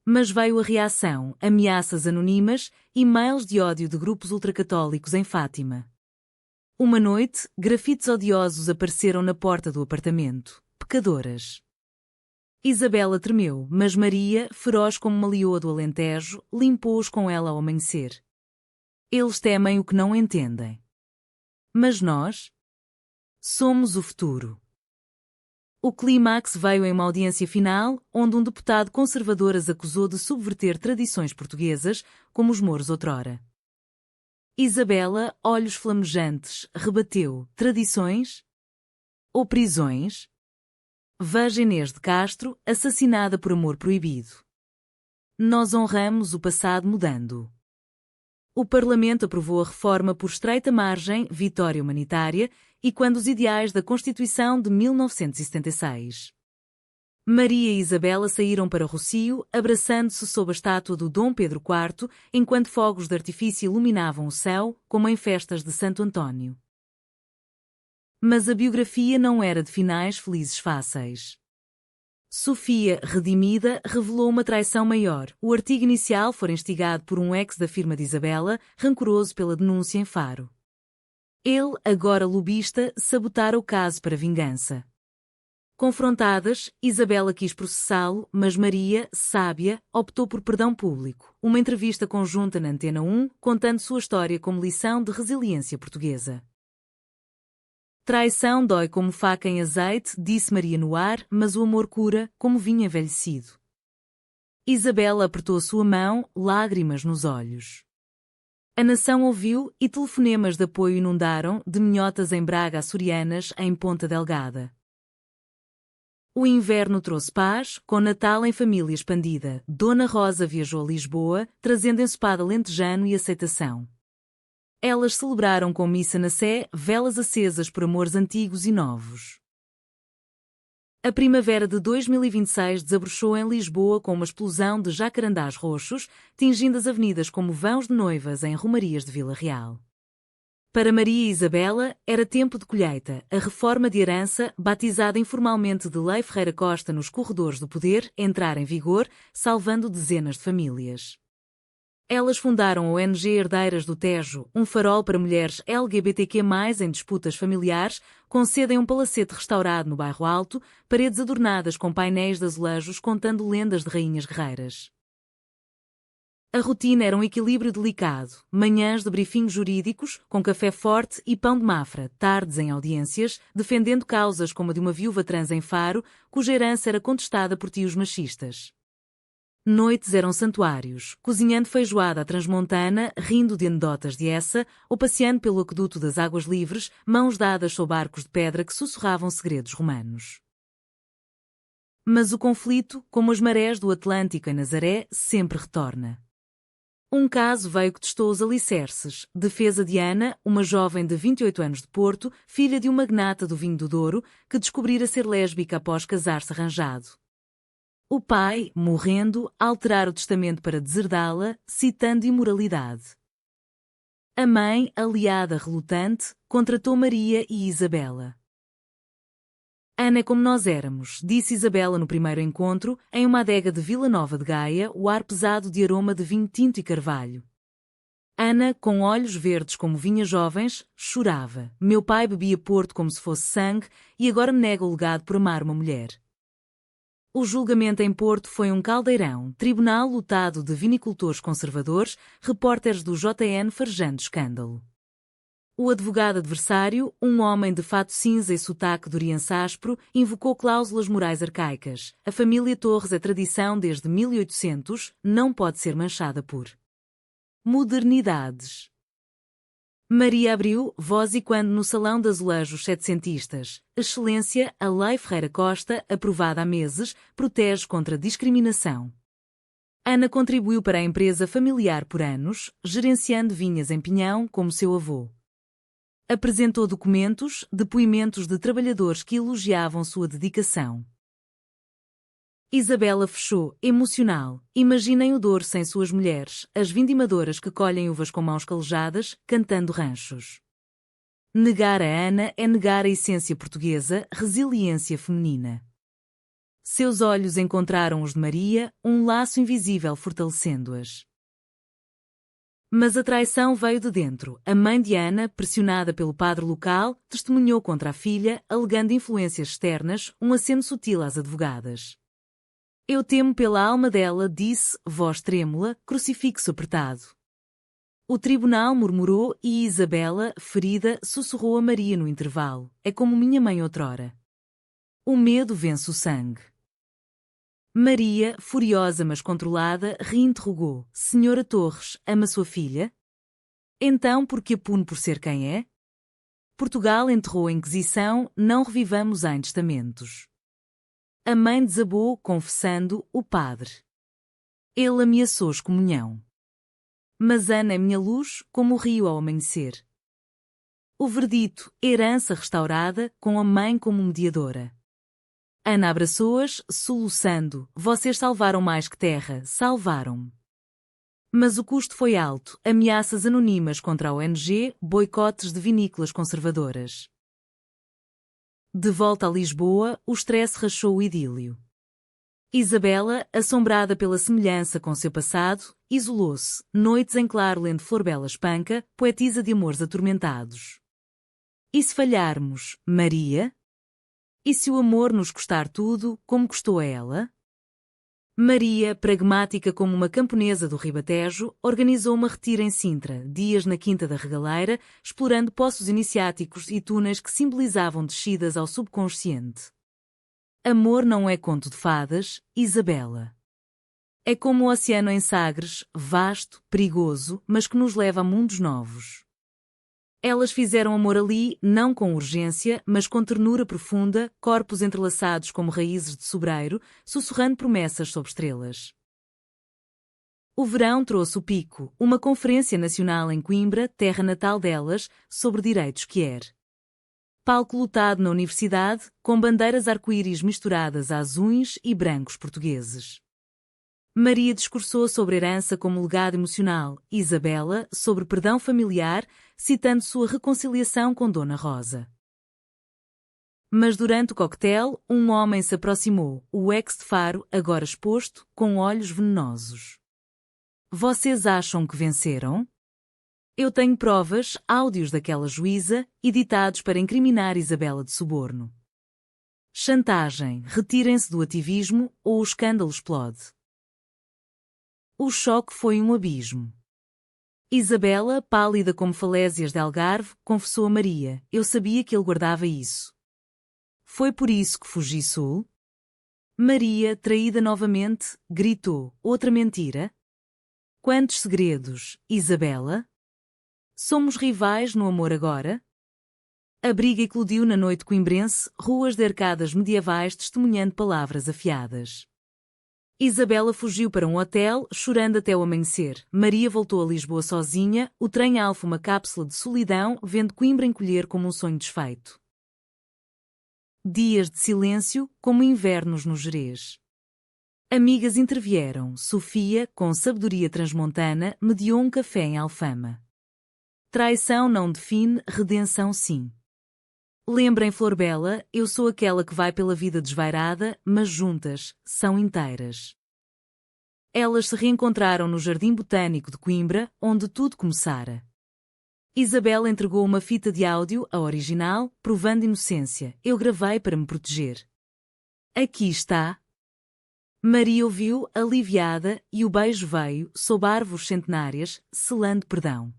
Mas veio a reação, ameaças anônimas, e-mails de ódio de grupos ultracatólicos em Fátima. Uma noite, grafites odiosos apareceram na porta do apartamento. Pecadoras. Isabela tremeu, mas Maria, feroz como uma leoa do Alentejo, limpou-os com ela ao amanhecer. Eles temem o que não entendem. Mas nós? Somos o futuro. O clímax veio em uma audiência final, onde um deputado conservador as acusou de subverter tradições portuguesas, como os mouros outrora. Isabela, olhos flamejantes, rebateu: tradições? Ou prisões? Veja Inês de Castro, assassinada por amor proibido. Nós honramos o passado mudando. O Parlamento aprovou a reforma por estreita margem, vitória humanitária, e quando os ideais da Constituição de 1976. Maria e Isabela saíram para Rossio, abraçando-se sob a estátua do Dom Pedro IV, enquanto fogos de artifício iluminavam o céu, como em festas de Santo António. Mas a biografia não era de finais felizes fáceis. Sofia, redimida, revelou uma traição maior. O artigo inicial fora instigado por um ex da firma de Isabela, rancoroso pela denúncia em Faro. Ele, agora lobista, sabotara o caso para vingança. Confrontadas, Isabela quis processá-lo, mas Maria, sábia, optou por perdão público. Uma entrevista conjunta na Antena 1, contando sua história como lição de resiliência portuguesa. Traição dói como faca em azeite, disse Maria no ar, mas o amor cura, como vinho envelhecido. Isabela apertou sua mão, lágrimas nos olhos. A nação ouviu e telefonemas de apoio inundaram, de minhotas em Braga açorianas em Ponta Delgada. O inverno trouxe paz, com Natal em família expandida. Dona Rosa viajou a Lisboa, trazendo ensopado alentejano e aceitação. Elas celebraram com missa na Sé, velas acesas por amores antigos e novos. A primavera de 2026 desabrochou em Lisboa com uma explosão de jacarandás roxos, tingindo as avenidas como vãos de noivas em romarias de Vila Real. Para Maria e Isabela, era tempo de colheita. A reforma de herança, batizada informalmente de Lei Ferreira Costa nos corredores do poder, entrara em vigor, salvando dezenas de famílias. Elas fundaram a ONG Herdeiras do Tejo, um farol para mulheres LGBTQ+, em disputas familiares, com sede em um palacete restaurado no Bairro Alto, paredes adornadas com painéis de azulejos contando lendas de rainhas guerreiras. A rotina era um equilíbrio delicado, manhãs de briefings jurídicos, com café forte e pão de mafra, tardes em audiências, defendendo causas como a de uma viúva trans em Faro, cuja herança era contestada por tios machistas. Noites eram santuários, cozinhando feijoada à transmontana, rindo de anedotas de essa, ou passeando pelo aqueduto das Águas Livres, mãos dadas sob arcos de pedra que sussurravam segredos romanos. Mas o conflito, como as marés do Atlântico em Nazaré, sempre retorna. Um caso veio que testou os alicerces. Defesa de Ana, uma jovem de 28 anos de Porto, filha de um magnata do vinho do Douro, que descobrira ser lésbica após casar-se arranjado. O pai, morrendo, alterara o testamento para deserdá-la, citando imoralidade. A mãe, aliada relutante, contratou Maria e Isabela. Ana é como nós éramos, disse Isabela no primeiro encontro, em uma adega de Vila Nova de Gaia, o ar pesado de aroma de vinho tinto e carvalho. Ana, com olhos verdes como vinhas jovens, chorava. Meu pai bebia Porto como se fosse sangue e agora me nega o legado por amar uma mulher. O julgamento em Porto foi um caldeirão, tribunal lotado de vinicultores conservadores, repórteres do JN farejando escândalo. O advogado adversário, um homem de fato cinza e sotaque doriense áspero, invocou cláusulas morais arcaicas. A família Torres é tradição desde 1800, não pode ser manchada por modernidades. Maria abriu, voz e quando no Salão de Azulejos Setecentistas. Excelência, a Lei Ferreira Costa, aprovada há meses, protege contra discriminação. Ana contribuiu para a empresa familiar por anos, gerenciando vinhas em Pinhão como seu avô. Apresentou documentos, depoimentos de trabalhadores que elogiavam sua dedicação. Isabela fechou, emocional. Imaginem o Douro sem suas mulheres, as vindimadoras que colhem uvas com mãos calejadas, cantando ranchos. Negar a Ana é negar a essência portuguesa, resiliência feminina. Seus olhos encontraram os de Maria, um laço invisível fortalecendo-as. Mas a traição veio de dentro. A mãe de Ana, pressionada pelo padre local, testemunhou contra a filha, alegando influências externas, um aceno sutil às advogadas. Eu temo pela alma dela, disse, voz trêmula, crucifixo apertado. O tribunal murmurou e Isabela, ferida, sussurrou a Maria no intervalo. É como minha mãe outrora. O medo vence o sangue. Maria, furiosa mas controlada, reinterrogou. Senhora Torres, ama sua filha? Então por que a pune por ser quem é? Portugal enterrou a Inquisição, não revivamos em testamentos. A mãe desabou, confessando, o padre. Ele ameaçou excomunhão. Mas Ana é minha luz, como o rio ao amanhecer. O verdito, herança restaurada, com a mãe como mediadora. Ana abraçou-as, soluçando. Vocês salvaram mais que terra, salvaram-me. Mas o custo foi alto, ameaças anônimas contra a ONG, boicotes de vinícolas conservadoras. De volta a Lisboa, o estresse rachou o idílio. Isabela, assombrada pela semelhança com seu passado, isolou-se. Noites em claro lendo Florbela Espanca, poetisa de amores atormentados. E se falharmos, Maria? E se o amor nos custar tudo, como custou a ela? Maria, pragmática como uma camponesa do Ribatejo, organizou uma retira em Sintra, dias na Quinta da Regaleira, explorando poços iniciáticos e túneis que simbolizavam descidas ao subconsciente. Amor não é conto de fadas, Isabela. É como o oceano em Sagres, vasto, perigoso, mas que nos leva a mundos novos. Elas fizeram amor ali, não com urgência, mas com ternura profunda, corpos entrelaçados como raízes de sobreiro, sussurrando promessas sob estrelas. O verão trouxe o Pico, uma conferência nacional em Coimbra, terra natal delas, sobre direitos que era. Palco lotado na universidade, com bandeiras arco-íris misturadas a azuis e brancos portugueses. Maria discursou sobre herança como legado emocional, Isabela sobre perdão familiar, citando sua reconciliação com Dona Rosa. Mas durante o coquetel, um homem se aproximou, o ex de Faro, agora exposto, com olhos venenosos. Vocês acham que venceram? Eu tenho provas, áudios daquela juíza, editados para incriminar Isabela de suborno. Chantagem, retirem-se do ativismo ou o escândalo explode. O choque foi um abismo. Isabela, pálida como falésias de Algarve, confessou a Maria, eu sabia que ele guardava isso. Foi por isso que fugi sul? Maria, traída novamente, gritou, outra mentira? Quantos segredos, Isabela? Somos rivais no amor agora? A briga eclodiu na noite coimbrense, ruas de arcadas medievais testemunhando palavras afiadas. Isabela fugiu para um hotel, chorando até o amanhecer. Maria voltou a Lisboa sozinha, o trem alfa uma cápsula de solidão, vendo Coimbra encolher como um sonho desfeito. Dias de silêncio, como invernos no Gerês. Amigas intervieram. Sofia, com sabedoria transmontana, mediou um café em Alfama. Traição não define, redenção sim. Lembrem, Flor Bela, eu sou aquela que vai pela vida desvairada, mas juntas, são inteiras. Elas se reencontraram no Jardim Botânico de Coimbra, onde tudo começara. Isabela entregou uma fita de áudio, a original, provando inocência. Eu gravei para me proteger. Aqui está. Maria ouviu, aliviada, e o beijo veio, sob árvores centenárias, selando perdão.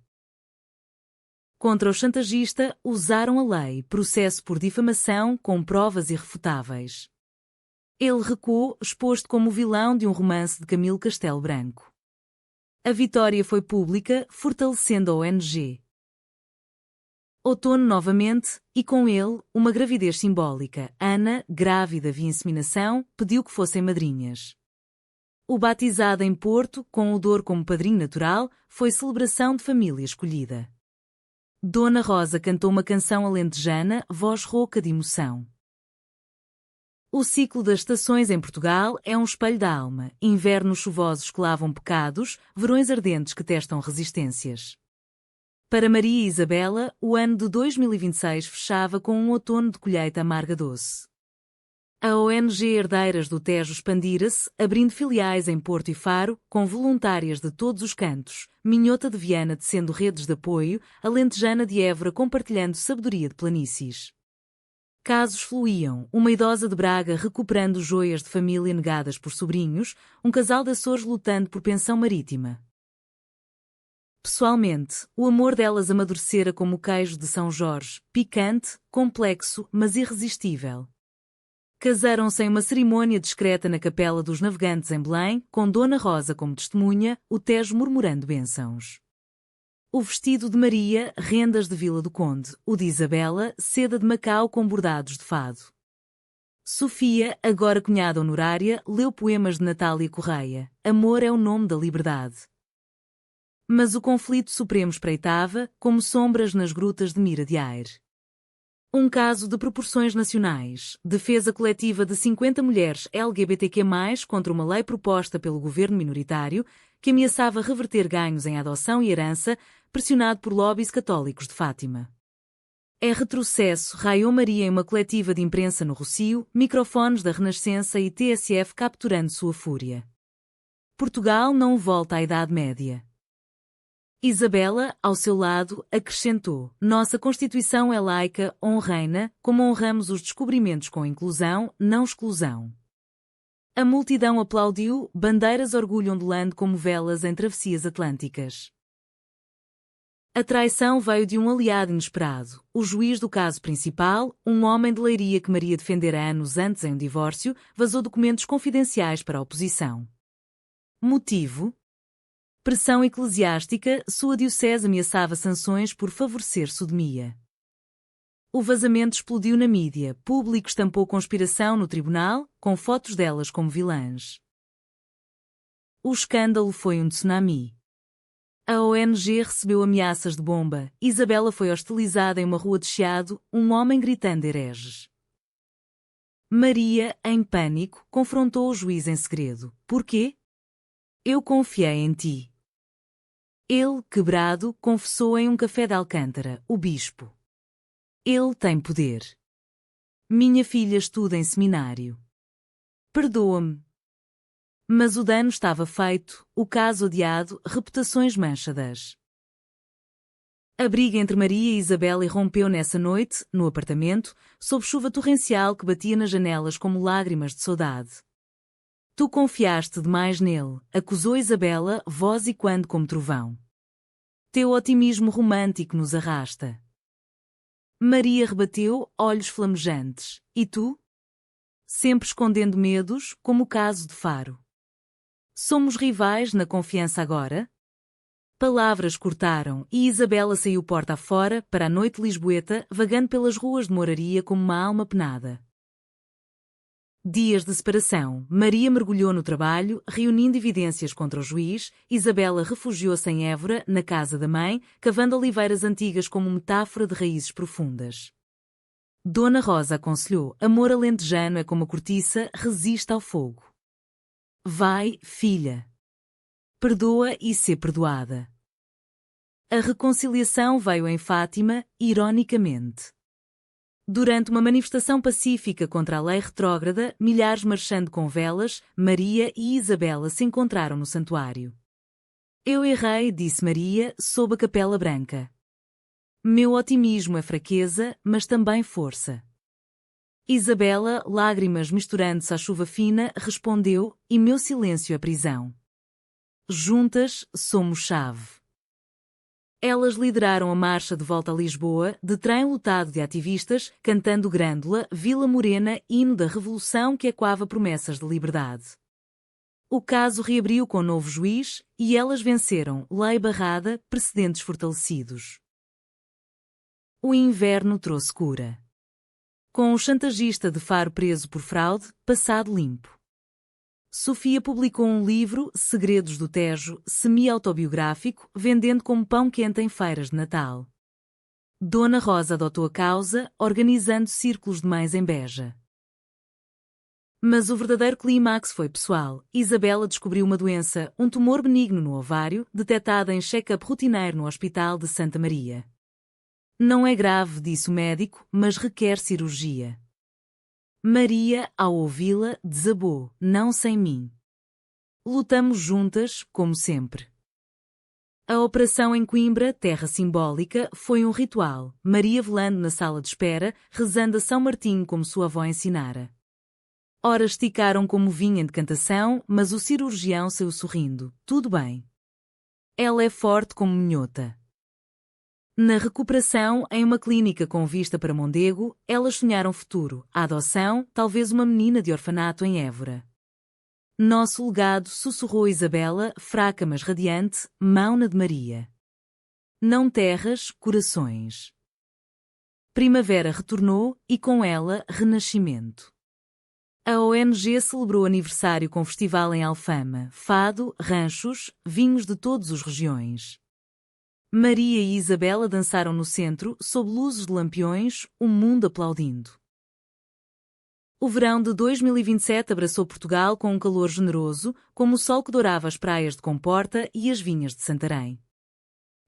Contra o chantagista, usaram a lei, processo por difamação com provas irrefutáveis. Ele recuou, exposto como o vilão de um romance de Camilo Castelo Branco. A vitória foi pública, fortalecendo a ONG. Outono novamente, e com ele, uma gravidez simbólica. Ana, grávida via inseminação, pediu que fossem madrinhas. O batizado em Porto, com o Douro como padrinho natural, foi celebração de família escolhida. Dona Rosa cantou uma canção alentejana, voz rouca de emoção. O ciclo das estações em Portugal é um espelho da alma. Invernos chuvosos que lavam pecados, verões ardentes que testam resistências. Para Maria e Isabela, o ano de 2026 fechava com um outono de colheita amarga doce. A ONG Herdeiras do Tejo expandira-se, abrindo filiais em Porto e Faro, com voluntárias de todos os cantos, Minhota de Viana tecendo redes de apoio, Alentejana de Évora compartilhando sabedoria de planícies. Casos fluíam, uma idosa de Braga recuperando joias de família negadas por sobrinhos, um casal de Açores lutando por pensão marítima. Pessoalmente, o amor delas amadurecera como o queijo de São Jorge, picante, complexo, mas irresistível. Casaram-se em uma cerimônia discreta na Capela dos Navegantes em Belém, com Dona Rosa como testemunha, o Tejo murmurando bênçãos. O vestido de Maria, rendas de Vila do Conde, o de Isabela, seda de Macau com bordados de fado. Sofia, agora cunhada honorária, leu poemas de Natália Correia. Amor é o nome da liberdade. Mas o conflito supremo espreitava, como sombras nas grutas de Mira de Aire. Um caso de proporções nacionais, defesa coletiva de 50 mulheres LGBTQ+, contra uma lei proposta pelo governo minoritário, que ameaçava reverter ganhos em adoção e herança, pressionado por lobbies católicos de Fátima. É retrocesso, raiou Maria em uma coletiva de imprensa no Rossio, microfones da Renascença e TSF capturando sua fúria. Portugal não volta à Idade Média. Isabela, ao seu lado, acrescentou: nossa Constituição é laica, honrei-na, como honramos os descobrimentos com inclusão, não exclusão. A multidão aplaudiu, bandeiras orgulho ondulando como velas em travessias atlânticas. A traição veio de um aliado inesperado, o juiz do caso principal, um homem de Leiria que Maria defendera anos antes em um divórcio, vazou documentos confidenciais para a oposição. Motivo? Pressão eclesiástica, sua diocese ameaçava sanções por favorecer sodomia. O vazamento explodiu na mídia, público estampou conspiração no tribunal, com fotos delas como vilãs. O escândalo foi um tsunami. A ONG recebeu ameaças de bomba, Isabela foi hostilizada em uma rua de Chiado, um homem gritando hereges. Maria, em pânico, confrontou o juiz em segredo. Por quê? Eu confiei em ti. Ele, quebrado, confessou em um café de Alcântara, o bispo. Ele tem poder. Minha filha estuda em seminário. Perdoa-me. Mas o dano estava feito, o caso odiado, reputações manchadas. A briga entre Maria e Isabela irrompeu nessa noite, no apartamento, sob chuva torrencial que batia nas janelas como lágrimas de saudade. Tu confiaste demais nele, acusou Isabela, voz e quando como trovão. Teu otimismo romântico nos arrasta. Maria rebateu, olhos flamejantes. E tu? Sempre escondendo medos, como o caso de Faro. Somos rivais na confiança agora? Palavras cortaram e Isabela saiu porta afora para a noite lisboeta, vagando pelas ruas de Moraria como uma alma penada. Dias de separação. Maria mergulhou no trabalho, reunindo evidências contra o juiz. Isabela refugiou-se em Évora, na casa da mãe, cavando oliveiras antigas como metáfora de raízes profundas. Dona Rosa aconselhou: amor alentejano é como a cortiça, resiste ao fogo. Vai, filha. Perdoa e sê perdoada. A reconciliação veio em Fátima, ironicamente. Durante uma manifestação pacífica contra a lei retrógrada, milhares marchando com velas, Maria e Isabela se encontraram no santuário. Eu errei, disse Maria, sob a capela branca. Meu otimismo é fraqueza, mas também força. Isabela, lágrimas misturando-se à chuva fina, respondeu, e meu silêncio é prisão. Juntas, somos chave. Elas lideraram a marcha de volta a Lisboa, de trem lotado de ativistas, cantando Grândola, Vila Morena, hino da Revolução que ecoava promessas de liberdade. O caso reabriu com novo juiz, e elas venceram, lei barrada, precedentes fortalecidos. O inverno trouxe cura. Com o chantagista de Faro preso por fraude, passado limpo. Sofia publicou um livro, Segredos do Tejo, semi-autobiográfico, vendendo como pão quente em feiras de Natal. Dona Rosa adotou a causa, organizando círculos de mães em Beja. Mas o verdadeiro clímax foi pessoal. Isabela descobriu uma doença, um tumor benigno no ovário, detectada em check-up rotineiro no Hospital de Santa Maria. Não é grave, disse o médico, mas requer cirurgia. Maria, ao ouvi-la, desabou, não sem mim. Lutamos juntas, como sempre. A operação em Coimbra, terra simbólica, foi um ritual, Maria velando na sala de espera, rezando a São Martinho como sua avó ensinara. Ora esticaram como vinha em decantação, mas o cirurgião saiu sorrindo, tudo bem. Ela é forte como minhota. Na recuperação, em uma clínica com vista para Mondego, elas sonharam futuro, a adoção, talvez uma menina de orfanato em Évora. Nosso legado, sussurrou Isabela, fraca mas radiante, mão na de Maria. Não terras, corações. Primavera retornou, e com ela, renascimento. A ONG celebrou aniversário com festival em Alfama, fado, ranchos, vinhos de todas as regiões. Maria e Isabela dançaram no centro, sob luzes de lampiões, o mundo aplaudindo. O verão de 2027 abraçou Portugal com um calor generoso, como o sol que dourava as praias de Comporta e as vinhas de Santarém.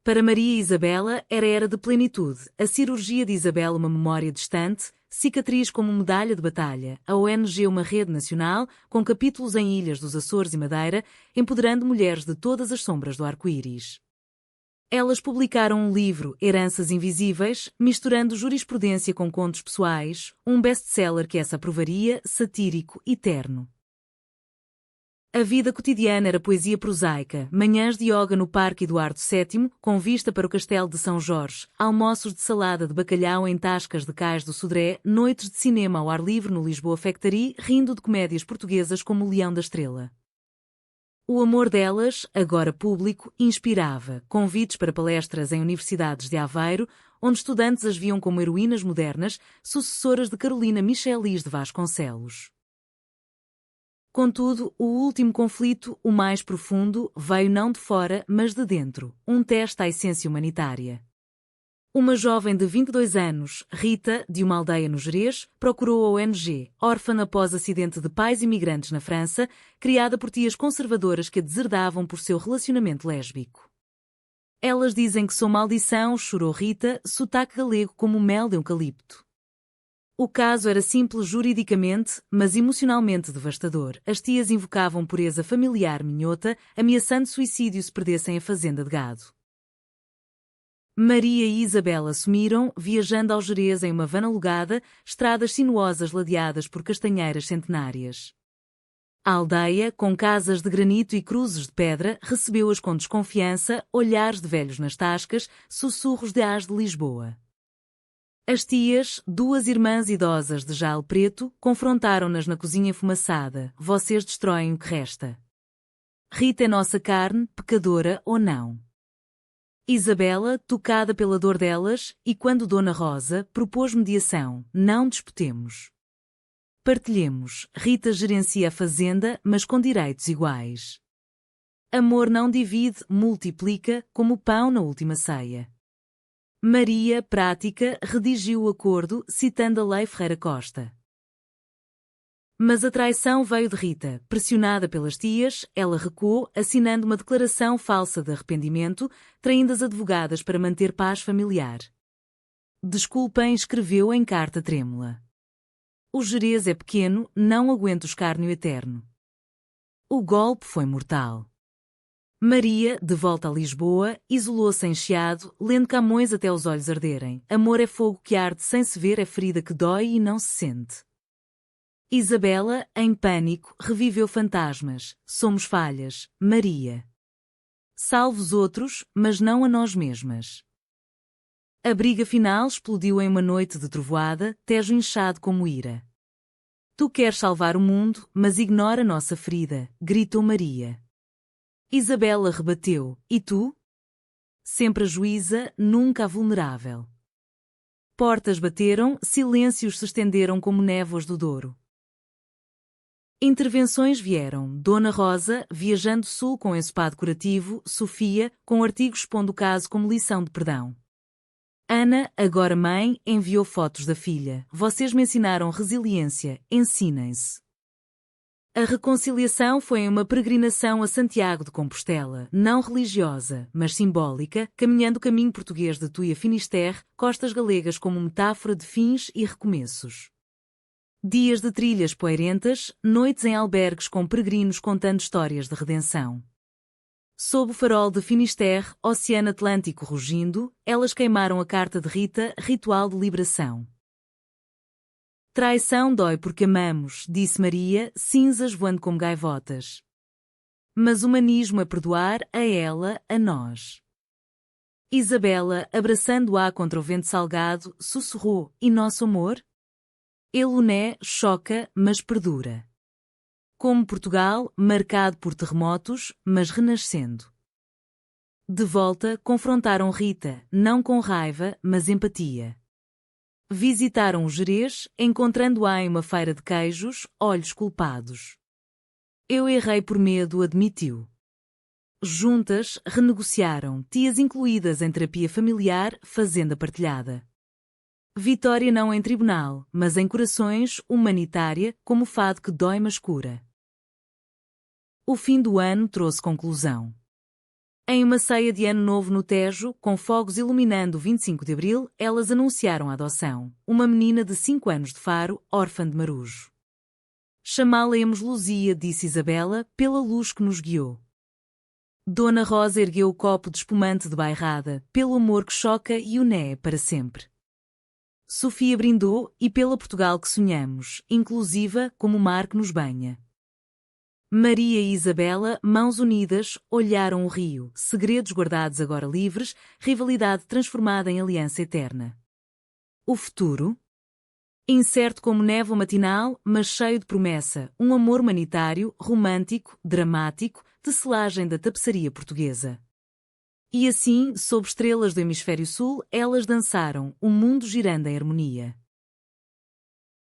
Para Maria e Isabela era era de plenitude, a cirurgia de Isabela uma memória distante, cicatriz como medalha de batalha, a ONG uma rede nacional, com capítulos em ilhas dos Açores e Madeira, empoderando mulheres de todas as sombras do arco-íris. Elas publicaram um livro, Heranças Invisíveis, misturando jurisprudência com contos pessoais, um best-seller que essa aprovaria, satírico e terno. A vida cotidiana era poesia prosaica, manhãs de yoga no Parque Eduardo VII, com vista para o Castelo de São Jorge, almoços de salada de bacalhau em tascas de cais do Sodré, noites de cinema ao ar livre no Lisboa Factory, rindo de comédias portuguesas como O Leão da Estrela. O amor delas, agora público, inspirava convites para palestras em universidades de Aveiro, onde estudantes as viam como heroínas modernas, sucessoras de Carolina Michelis de Vasconcelos. Contudo, o último conflito, o mais profundo, veio não de fora, mas de dentro, um teste à essência humanitária. Uma jovem de 22 anos, Rita, de uma aldeia no Gerês, procurou a ONG, órfã após acidente de pais imigrantes na França, criada por tias conservadoras que a deserdavam por seu relacionamento lésbico. Elas dizem que sou maldição, chorou Rita, sotaque galego como mel de eucalipto. O caso era simples juridicamente, mas emocionalmente devastador. As tias invocavam pureza familiar minhota, ameaçando suicídio se perdessem a fazenda de gado. Maria e Isabela sumiram, viajando ao Gerês em uma van alugada, estradas sinuosas ladeadas por castanheiras centenárias. A aldeia, com casas de granito e cruzes de pedra, recebeu-as com desconfiança, olhares de velhos nas tascas, sussurros de ás de Lisboa. As tias, duas irmãs idosas de jale preto, confrontaram-nas na cozinha enfumaçada. Vocês destroem o que resta. Rita é nossa carne, pecadora ou não. Isabela, tocada pela dor delas, e quando Dona Rosa propôs mediação, não disputemos. Partilhemos, Rita gerencia a fazenda, mas com direitos iguais. Amor não divide, multiplica, como o pão na última ceia. Maria, prática, redigiu o acordo, citando a Lei Ferreira Costa. Mas a traição veio de Rita. Pressionada pelas tias, ela recuou, assinando uma declaração falsa de arrependimento, traindo as advogadas para manter paz familiar. Desculpem, escreveu em carta trêmula. O Gerês é pequeno, não aguenta o escárnio eterno. O golpe foi mortal. Maria, de volta a Lisboa, isolou-se em Chiado, lendo Camões até os olhos arderem. Amor é fogo que arde sem se ver, é ferida que dói e não se sente. Isabela, em pânico, reviveu fantasmas. Somos falhas, Maria. Salve os outros, mas não a nós mesmas. A briga final explodiu em uma noite de trovoada, Tejo inchado como ira. Tu queres salvar o mundo, mas ignora nossa ferida, gritou Maria. Isabela rebateu, e tu? Sempre a juíza, nunca a vulnerável. Portas bateram, silêncios se estenderam como névoas do Douro. Intervenções vieram, Dona Rosa, viajando sul com ensopado curativo, Sofia, com artigos expondo o caso como lição de perdão. Ana, agora mãe, enviou fotos da filha. Vocês me ensinaram resiliência, ensinem-se. A reconciliação foi uma peregrinação a Santiago de Compostela, não religiosa, mas simbólica, caminhando o caminho português de Tuia Finisterre, costas galegas como metáfora de fins e recomeços. Dias de trilhas poeirentas, noites em albergues com peregrinos contando histórias de redenção. Sob o farol de Finisterre, Oceano Atlântico rugindo, elas queimaram a carta de Rita, ritual de liberação. Traição dói porque amamos, disse Maria, cinzas voando como gaivotas. Mas humanismo é perdoar a ela, a nós. Isabela, abraçando-a contra o vento salgado, sussurrou, e nosso amor? Eluné choca, mas perdura. Como Portugal, marcado por terremotos, mas renascendo. De volta, confrontaram Rita, não com raiva, mas empatia. Visitaram o Gerês, encontrando-a em uma feira de queijos, olhos culpados. Eu errei por medo, admitiu. Juntas, renegociaram, tias incluídas em terapia familiar, fazenda partilhada. Vitória não em tribunal, mas em corações, humanitária, como o fado que dói mas cura. O fim do ano trouxe conclusão. Em uma ceia de ano novo no Tejo, com fogos iluminando o 25 de abril, elas anunciaram a adoção. Uma menina de 5 anos de Faro, órfã de Marujo. Chamá-la-emos Luzia, disse Isabela, pela luz que nos guiou. Dona Rosa ergueu o copo de espumante de bairrada, pelo amor que choca e une para sempre. Sofia brindou, e pela Portugal que sonhamos, inclusiva como o mar que nos banha. Maria e Isabela, mãos unidas, olharam o rio, segredos guardados agora livres, rivalidade transformada em aliança eterna. O futuro? Incerto como névoa matinal, mas cheio de promessa, um amor humanitário, romântico, dramático, tecelagem da tapeçaria portuguesa. E assim, sob estrelas do hemisfério sul, elas dançaram, o mundo girando em harmonia.